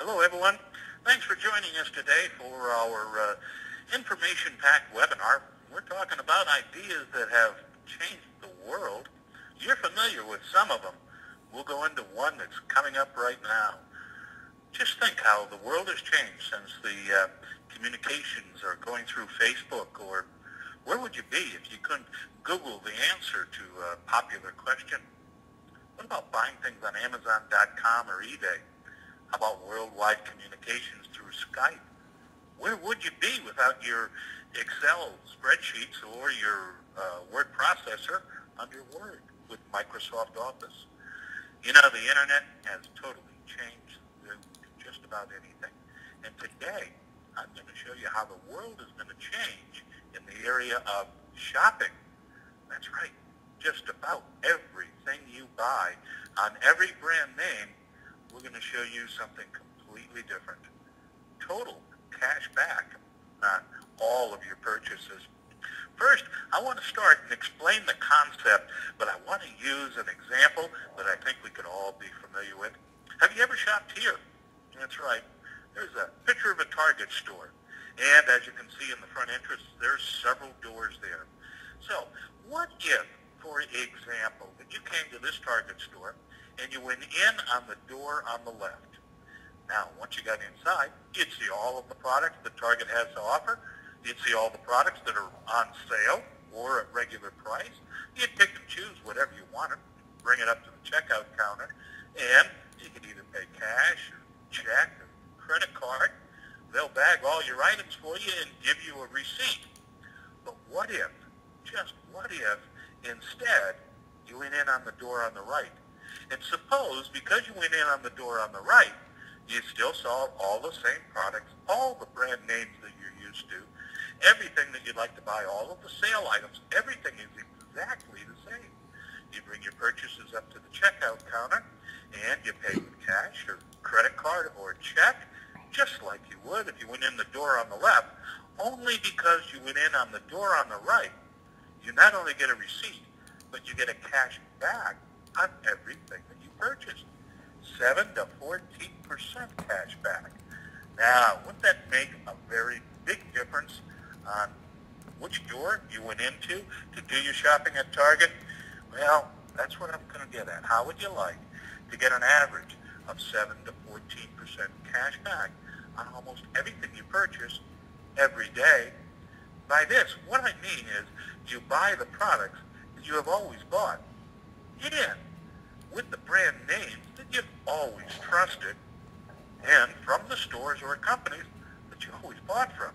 Hello, everyone. Thanks for joining us today for our information-packed webinar. We're talking about ideas that have changed the world. You're familiar with some of them. We'll go into one that's coming up right now. Just think how the world has changed since the communications are going through Facebook, or where would you be if you couldn't Google the answer to a popular question? What about buying things on Amazon.com or eBay? How about worldwide communications through Skype? Where would you be without your Excel spreadsheets or your word processor under Word with Microsoft Office? You know, the internet has totally changed just about anything. And today, I'm going to show you how the world is going to change in the area of shopping. That's right. Just about everything you buy on every brand name, we're going to show you something completely different. Total cash back on all of your purchases. First, I want to start and explain the concept, but I want to use an example that I think we could all be familiar with. Have you ever shopped here? That's right. There's a picture of a Target store. And as you can see in the front entrance, there's several doors there. So, what if, for example, that you came to this Target store and you went in on the door on the left? Now, once you got inside, you'd see all of the products that Target has to offer. You'd see all the products that are on sale or at regular price. You'd pick and choose whatever you wanted, bring it up to the checkout counter, and you could either pay cash or check or credit card. They'll bag all your items for you and give you a receipt. But what if, just what if, instead, you went in on the door on the right? And suppose, because you went in on the door on the right, you still saw all the same products, all the brand names that you're used to, everything that you'd like to buy, all of the sale items, everything is exactly the same. You bring your purchases up to the checkout counter, and you pay with cash or credit card or check, just like you would if you went in the door on the left, only because you went in on the door on the right. You not only get a receipt, but you get a cash back on everything that you purchased. 7 to 14% cash back. Now, wouldn't that make a very big difference on which door you went into to do your shopping at Target? Well, that's what I'm going to get at. How would you like to get an average of 7 to 14% cash back on almost everything you purchase every day? By this, what I mean is you buy the products that you have always bought. Yeah, with the brand names that you've always trusted, and from the stores or companies that you always bought from.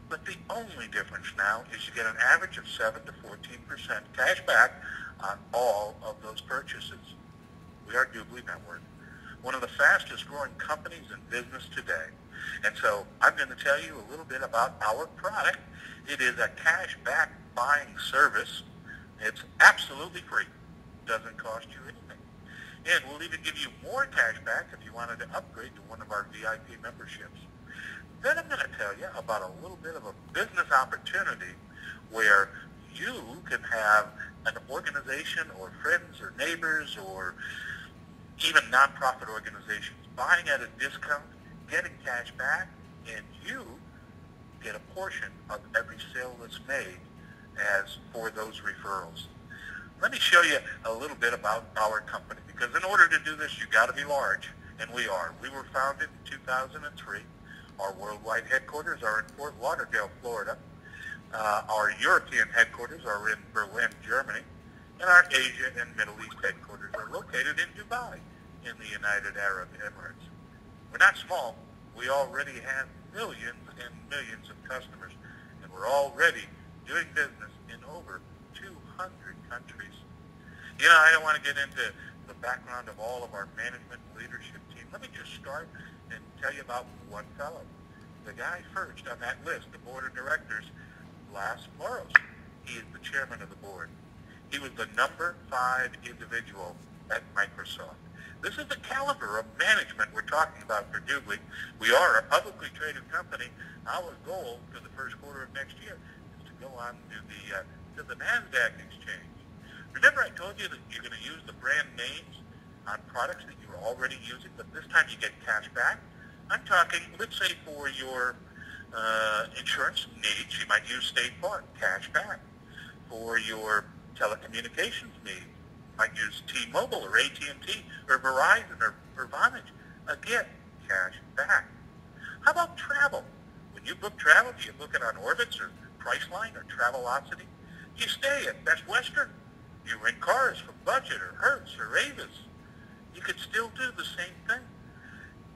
But the only difference now is you get an average of 7 to 14% cash back on all of those purchases. We are Dubli Network, one of the fastest growing companies in business today. And so I'm going to tell you a little bit about our product. It is a cash back buying service. It's absolutely free. Doesn't cost you anything. And we'll even give you more cash back if you wanted to upgrade to one of our VIP memberships. Then I'm going to tell you about a little bit of a business opportunity where you can have an organization or friends or neighbors or even nonprofit organizations buying at a discount, getting cash back, and you get a portion of every sale that's made as for those referrals. Let me show you a little bit about our company, because in order to do this, you've got to be large, and we are. We were founded in 2003. Our worldwide headquarters are in Fort Lauderdale, Florida. Our European headquarters are in Berlin, Germany, and our Asia and Middle East headquarters are located in Dubai, in the United Arab Emirates. We're not small. We already have millions and millions of customers, and we're already doing business in over 200 countries. You know, I don't want to get into the background of all of our management leadership team. Let me just start and tell you about one fellow. The guy first on that list, the board of directors, Las Moros. He is the chairman of the board. He was the number 5 individual at Microsoft. This is the caliber of management we're talking about for Dubli. We are a publicly traded company. Our goal for the first quarter of next year is to go on to the NASDAQ exchange. Remember I told you that you're going to use the brand names on products that you're already using, but this time you get cash back I'm talking, let's say for your insurance needs, you might use State Farm, cash back. For your telecommunications needs, you might use T-Mobile or AT&T or Verizon or Vonage. Again, cash back. How about travel? When you book travel, do you book it on Orbitz or Priceline or Travelocity? Do you stay at Best Western? Do you rent cars from Budget or Hertz or Avis? You could still do the same thing.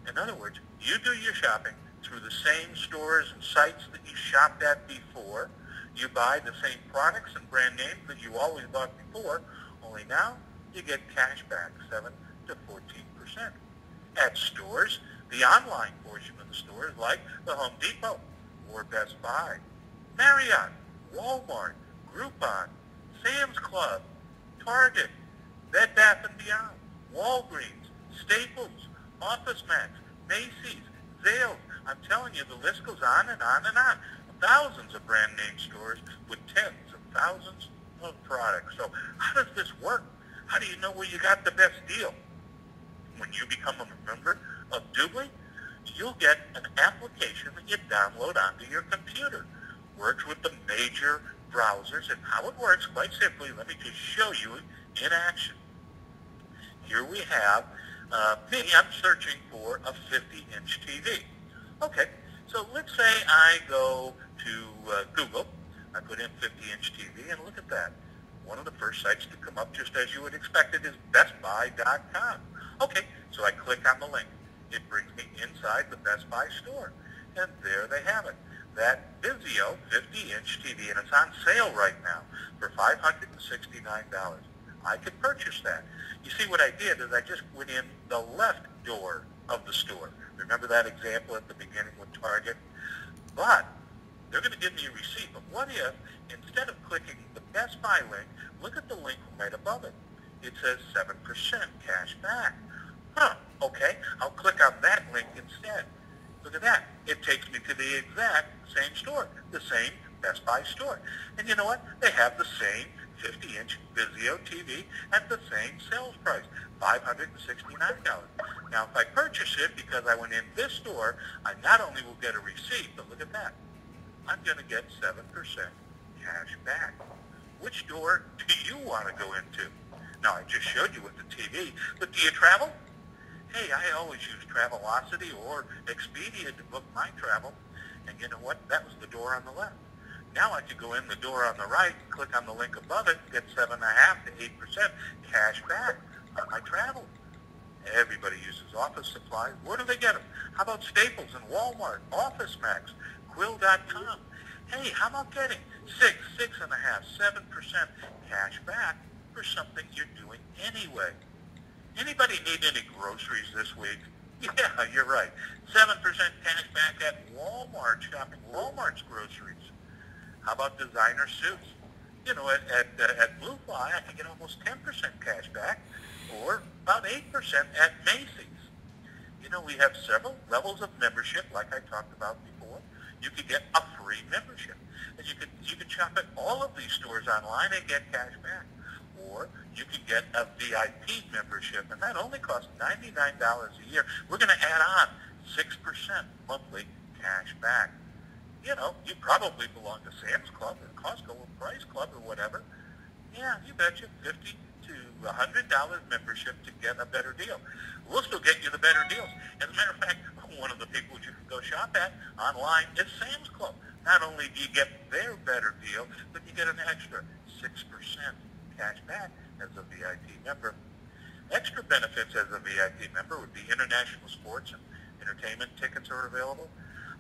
In other words, you do your shopping through the same stores and sites that you shopped at before. You buy the same products and brand names that you always bought before, only now you get cash back 7 to 14%. At stores, the online portion of the stores like the Home Depot or Best Buy, Marriott, Walmart, Groupon, Sam's Club, Target, Bed Bath & Beyond, Walgreens, Staples, OfficeMax, Macy's, Zales. I'm telling you, the list goes on and on and on. Thousands of brand name stores with tens of thousands of products. So how does this work? How do you know where you got the best deal? When you become a member of Dubli, you'll get an application that you download onto your computer. Works with the major browsers, and how it works, quite simply, let me just show you in action. Here we have me. I'm searching for a 50-inch TV. Okay, so let's say I go to Google, I put in 50-inch TV, and look at that. One of the first sites to come up, just as you would expect it, is BestBuy.com. Okay, so I click on the link. It brings me inside the Best Buy store, and there they have it. That Vizio 50-inch TV, and it's on sale right now for $569. I could purchase that. You see, what I did is I just went in the left door of the store. Remember that example at the beginning with Target? But they're going to give me a receipt. But what if, instead of clicking the Best Buy link, look at the link right above it. It says 7% cash back. Okay, I'll click on that link instead. Look at that. It takes me to the exact same store, the same Best Buy store. And you know what? They have the same 50-inch Vizio TV at the same sales price, $569. Now, if I purchase it because I went in this store, I not only will get a receipt, but look at that. I'm going to get 7% cash back. Which door do you want to go into? Now, I just showed you with the TV, but do you travel? Hey, I always use Travelocity or Expedia to book my travel. And you know what? That was the door on the left. Now I could go in the door on the right, click on the link above it, get 7.5% to 8% cash back on my travel. Everybody uses office supplies. Where do they get them? How about Staples and Walmart, OfficeMax, Quill.com? Hey, how about getting 6.5%, 7% cash back for something you're doing anyway? Anybody need any groceries this week? Yeah, you're right. 7% cash back at Walmart, shopping Walmart's groceries. How about designer suits? You know, at Blue Fly, I can get almost 10% cash back, or about 8% at Macy's. You know, we have several levels of membership, like I talked about before. You could get a free membership, and you could shop at all of these stores online and get cash back. Or you could get a VIP membership, and that only costs $99 a year. We're going to add on 6% monthly cash back. You know, you probably belong to Sam's Club or Costco or Price Club or whatever. Yeah, you betcha, $50 to $100 membership to get a better deal. We'll still get you the better deals. As a matter of fact, one of the people you can go shop at online is Sam's Club. Not only do you get their better deal, but you get an extra 6% cash back as a VIP member. Extra benefits as a VIP member would be international sports and entertainment tickets are available.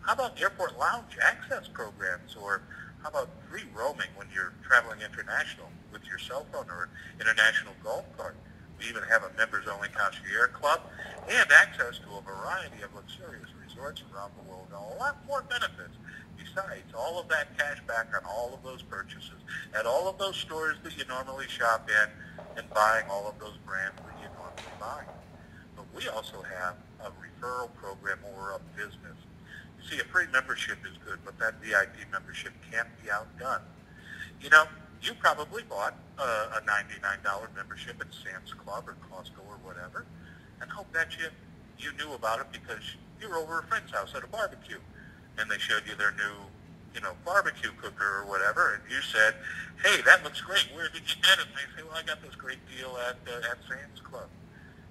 How about airport lounge access programs, or how about free roaming when you're traveling international with your cell phone or international golf cart? We even have a members-only concierge club and access to a variety of luxurious resorts around the world, and a lot more benefits besides all of that cash back on all of those purchases at all of those stores that you normally shop in and buying all of those brands that you normally buy. But we also have a referral program or a business. See, a free membership is good, but that VIP membership can't be outdone. You know, you probably bought a $99 membership at Sam's Club or Costco or whatever, and I'll bet you you knew about it because you were over a friend's house at a barbecue, and they showed you their new, barbecue cooker or whatever, and you said, hey, that looks great. Where did you get it? And they say, well, I got this great deal at Sam's Club.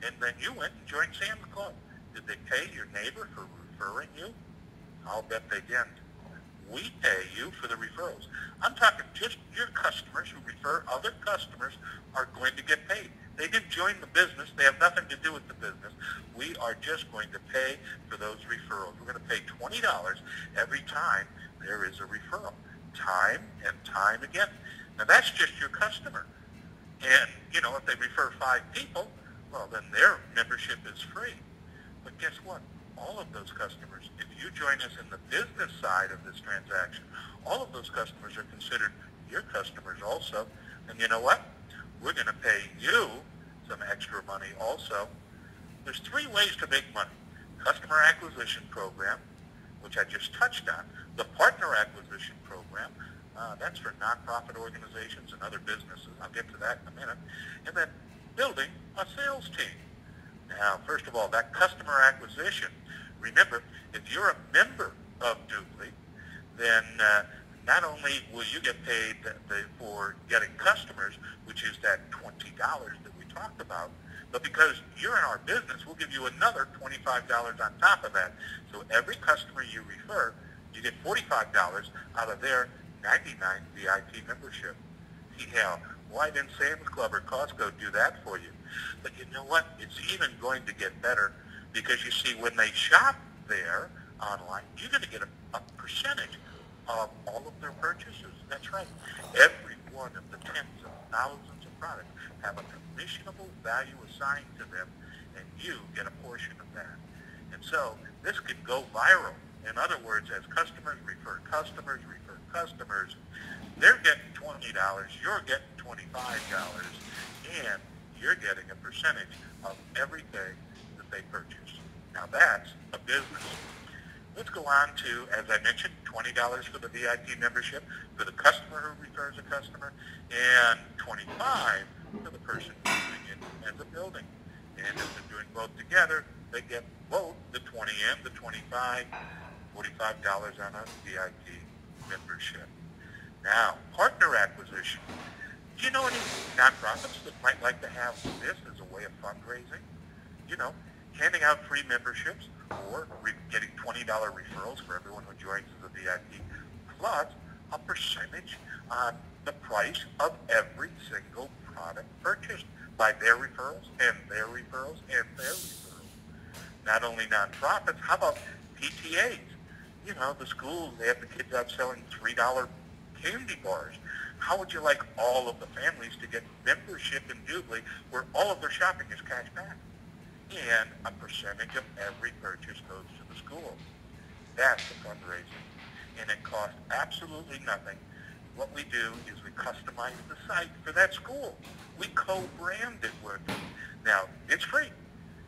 And then you went and joined Sam's Club. Did they pay your neighbor for referring you? I'll bet they didn't. We pay you for the referrals. I'm talking just your customers who refer other customers are going to get paid. They didn't join the business. They have nothing to do with the business. We are just going to pay for those referrals. We're going to pay $20 every time there is a referral, time and time again. Now, that's just your customer. And, if they refer 5 people, well, then their membership is free. But guess what? All of those customers, if you join us in the business side of this transaction, all of those customers are considered your customers also. And you know what? We're going to pay you some extra money also. There's 3 ways to make money. Customer acquisition program, which I just touched on. The partner acquisition program, that's for nonprofit organizations and other businesses. I'll get to that in a minute. And then building a sales team. Now, first of all, that customer acquisition, remember, if you're a member of Dubli, then not only will you get paid for getting customers, which is that $20 that we talked about, but because you're in our business, we'll give you another $25 on top of that. So every customer you refer, you get $45 out of their $99 VIP membership. Yeah, why didn't Sam's Club or Costco do that for you? But you know what? It's even going to get better because you see when they shop there online, you're going to get a percentage of all of their purchases. That's right. Every one of the tens of thousands of products have a commissionable value assigned to them, and you get a portion of that. And so this could go viral. In other words, as customers refer customers, they're getting $20, you're getting $25, and you're getting a percentage of everything that they purchase. Now that's a business. Let's go on to, as I mentioned, $20 for the VIP membership for the customer who refers a customer, and $25 for the person who's doing it as a building. And if they're doing both together, they get both the 20 and the 25, $45 on a VIP membership. Now, partner acquisition. Do you know any nonprofits that might like to have this as a way of fundraising? Handing out free memberships or getting $20 referrals for everyone who joins as a VIP, plus a percentage on the price of every single product purchased by their referrals and their referrals and their referrals. Not only nonprofits, how about PTAs? The schools, they have the kids out selling $3 candy bars. How would you like all of the families to get membership in Dubli where all of their shopping is cash back? And a percentage of every purchase goes to the school. That's the fundraising. And it costs absolutely nothing. What we do is we customize the site for that school. We co-brand it with them. Now, it's free.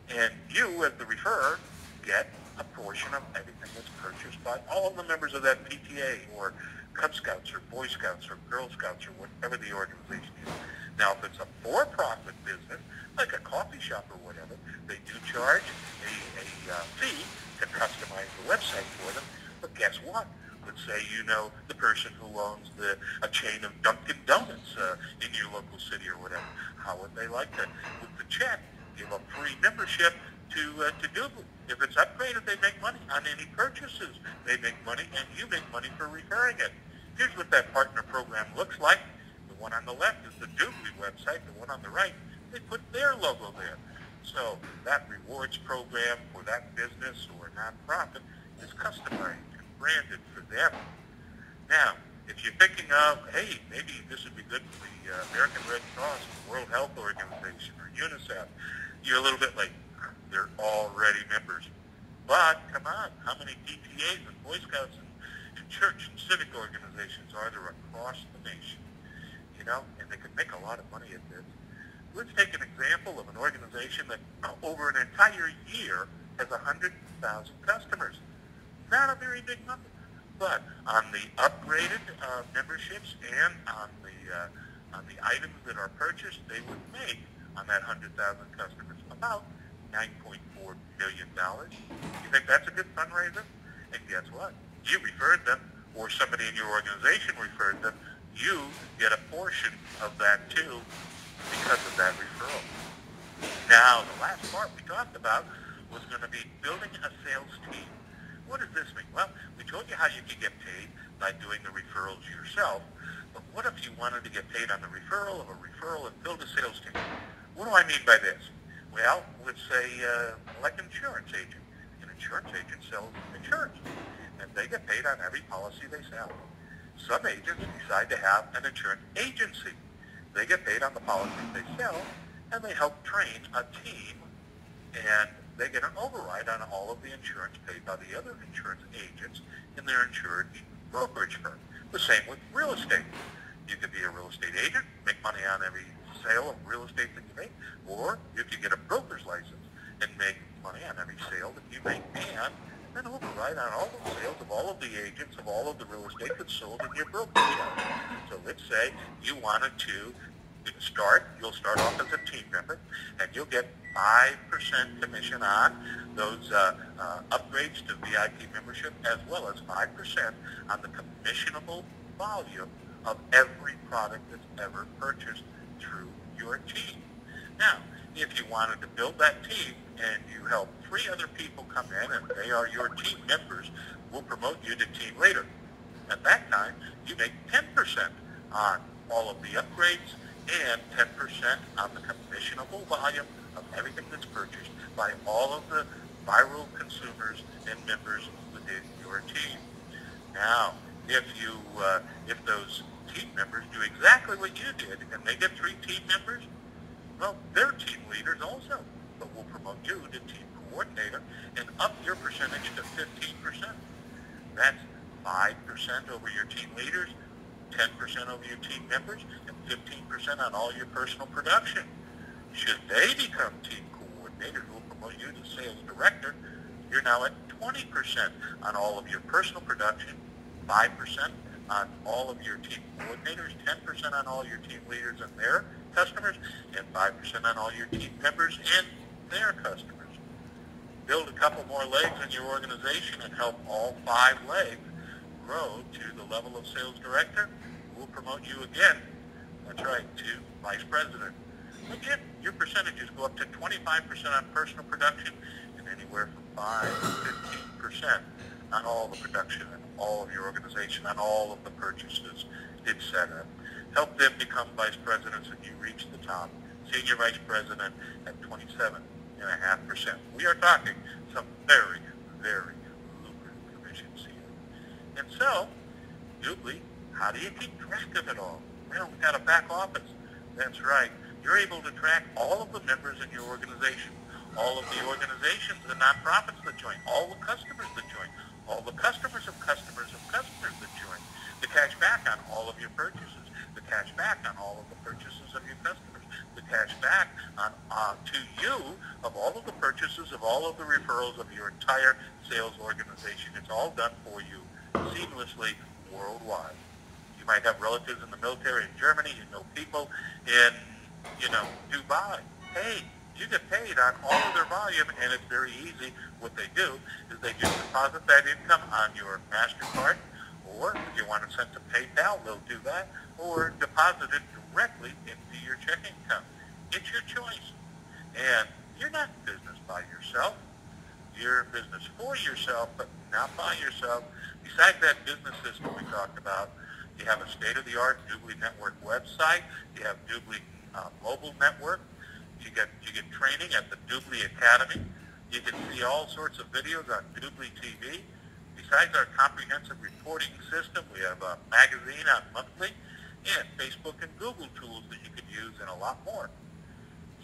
And you, as the referrer, get a portion of everything that's purchased by all of the members of that PTA or Cub Scouts or Boy Scouts or Girl Scouts or whatever the organization is. Now, if it's a for-profit business, like a coffee shop or whatever, they do charge a fee to customize the website for them. But guess what? Let's say the person who owns a chain of Dunkin' Donuts in your local city or whatever. How would they like to, with the check, give a free membership to Dubli? If it's upgraded, they make money on any purchases. They make money, and you make money for referring it. Here's what that partner program looks like. The one on the left is the Dubli website. The one on the right, they put their logo there. So that rewards program for that business or nonprofit is customized and branded for them. Now, if you're thinking of, hey, maybe this would be good for the American Red Cross, World Health Organization, or UNICEF, you're a little bit late. They're already members. But, come on, how many PTAs and Boy Scouts and church and civic organizations are there across the nation? And they can make a lot of money at this. Let's take an example of an organization that over an entire year has 100,000 customers. Not a very big number. But on the upgraded memberships and on the items that are purchased, they would make on that 100,000 customers about $9,000 $99.4 million. You think that's a good fundraiser? And guess what? You referred them, or somebody in your organization referred them. You get a portion of that too because of that referral. Now, the last part we talked about was going to be building a sales team. What does this mean? Well, we told you how you could get paid by doing the referrals yourself, but what if you wanted to get paid on the referral of a referral and build a sales team? What do I mean by this? Well, let's say like an insurance agent. An insurance agent sells insurance, and they get paid on every policy they sell. Some agents decide to have an insurance agency. They get paid on the policies they sell, and they help train a team, and they get an override on all of the insurance paid by the other insurance agents in their insurance brokerage firm. The same with real estate. You could be a real estate agent, make money on every sale of real estate that you make, or you could get a broker's license and make money on every sale that you make, and then override on all the sales of all of the agents of all of the real estate that's sold in your brokerage house. So let's say you wanted to you'll start off as a team member, and you'll get 5% commission on those upgrades to VIP membership, as well as 5% on the commissionable volume of every product that's ever purchased through your team. Now, if you wanted to build that team and you help 3 other people come in and they are your team members, we'll promote you to team leader. At that time, you make 10% on all of the upgrades and 10% on the commissionable volume of everything that's purchased by all of the viral consumers and members within your team. Now, if those team members do exactly what you did and they get 3 team members, well, they're team leaders also, but we'll promote you to team coordinator and up your percentage to 15%. That's 5% over your team leaders, 10% over your team members, and 15% on all your personal production. Should they become team coordinators, we'll promote you to sales director. You're now at 20% on all of your personal production, 5% on all of your team coordinators, 10% on all your team leaders and their customers, and 5% on all your team members and their customers. Build a couple more legs in your organization and help all 5 legs grow to the level of sales director. We'll promote you again, that's right, to vice president. Again, your percentages go up to 25% on personal production and anywhere from 5 to 15% on all the production and all of your organization, on all of the purchases, etc. Help them become vice presidents and you reach the top. Senior vice president at 27.5%. We are talking some very, very lucrative commissions here. And so, Dubli, how do you keep track of it all? Well, we've got a back office. That's right. You're able to track all of the members in your organization, all of the organizations, the nonprofits that join, all the customers that join, all the customers of customers of customers that join, the cash back on all of your purchases, the cash back on all of the purchases of your customers, the cash back on to you of all of the purchases of all of the referrals of your entire sales organization. It's all done for you seamlessly worldwide. You might have relatives in the military in Germany, you know people in, Dubai. Hey, you get paid on all of their volume, and it's very easy. What they do is they just deposit that income on your MasterCard, or if you want it sent to PayPal, they'll do that, or deposit it directly into your checking account. It's your choice. And you're not in business by yourself. You're in business for yourself, but not by yourself. Besides that business system we talked about, you have a state-of-the-art Dubli Network website. You have Dubli mobile network. You get training at the Dubli Academy. You can see all sorts of videos on Dubli TV. Besides our comprehensive reporting system, we have a magazine out monthly and Facebook and Google tools that you could use and a lot more.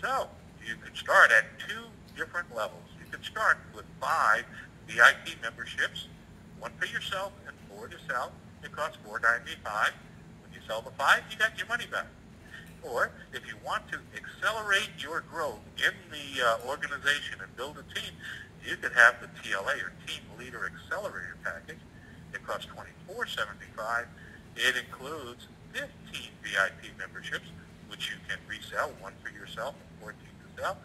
So you could start at 2 different levels. You could start with 5 VIP memberships, 1 for yourself and 4 to sell. It costs $4.95. When you sell the 5, you got your money back. Or if you want to accelerate your growth in the organization and build a team, you could have the TLA or Team Leader Accelerator Package. It costs $24.75. It includes 15 VIP memberships, which you can resell, 1 for yourself and 14 to sell,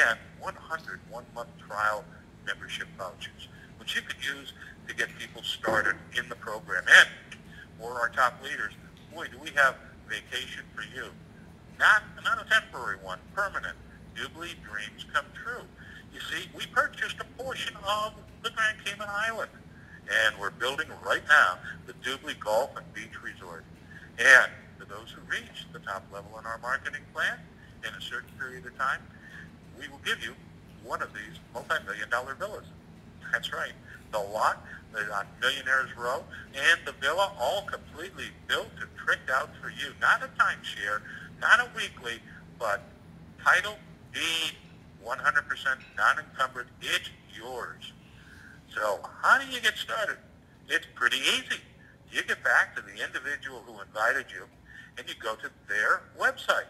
and 100 one-month trial membership vouchers, which you could use to get people started in the program. And for our top leaders, boy, do we have vacation for you. Not a temporary one, permanent. Dubli dreams come true. You see, we purchased a portion of the Grand Cayman Island, and we're building right now the Dubli Golf and Beach Resort. And for those who reach the top level in our marketing plan in a certain period of time, we will give you one of these multi-million-dollar villas. That's right. The lot on Millionaire's Row and the villa all completely built and tricked out for you. Not a timeshare, not a weekly, but title, deed, 100% non-encumbered. It's yours. So how do you get started? It's pretty easy. You get back to the individual who invited you, and you go to their website.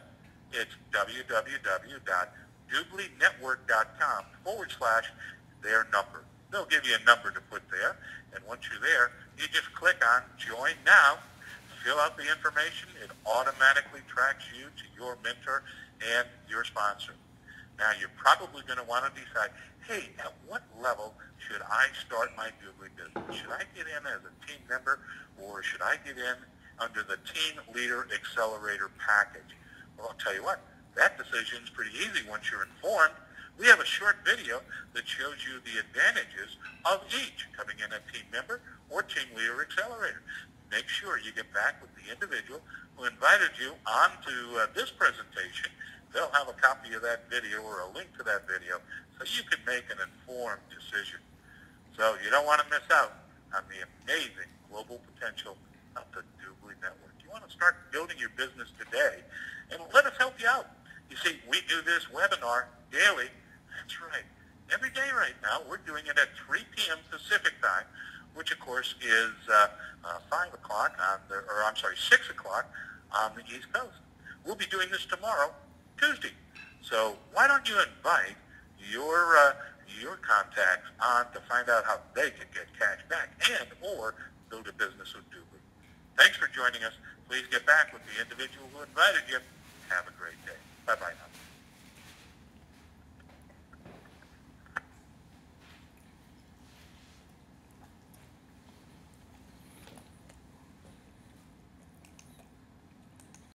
It's www.dublinetwork.com/their number. They'll give you a number to put there, and once you're there, you just click on Join Now, fill out the information. It automatically tracks you to your mentor and your sponsor. Now, you're probably going to want to decide, hey, at what level should I start my Dubli business? Should I get in as a team member, or should I get in under the Team Leader Accelerator package? Well, I'll tell you what, that decision is pretty easy once you're informed. We have a short video that shows you the advantages of each, coming in as team member or Team Leader Accelerator. Make sure you get back with the individual who invited you onto this presentation. They'll have a copy of that video or a link to that video so you can make an informed decision. So you don't want to miss out on the amazing global potential of the Dubli Network. You want to start building your business today, and let us help you out. You see, we do this webinar daily. That's right. Every day right now, we're doing it at 3 p.m. Pacific time, which of course is 5 o'clock on the, or I'm sorry, 6 o'clock on the East Coast. We'll be doing this tomorrow, Tuesday. So why don't you invite your contacts on to find out how they can get cash back and or build a business with Dubli. Thanks for joining us. Please get back with the individual who invited you. Have a great day. Bye-bye now.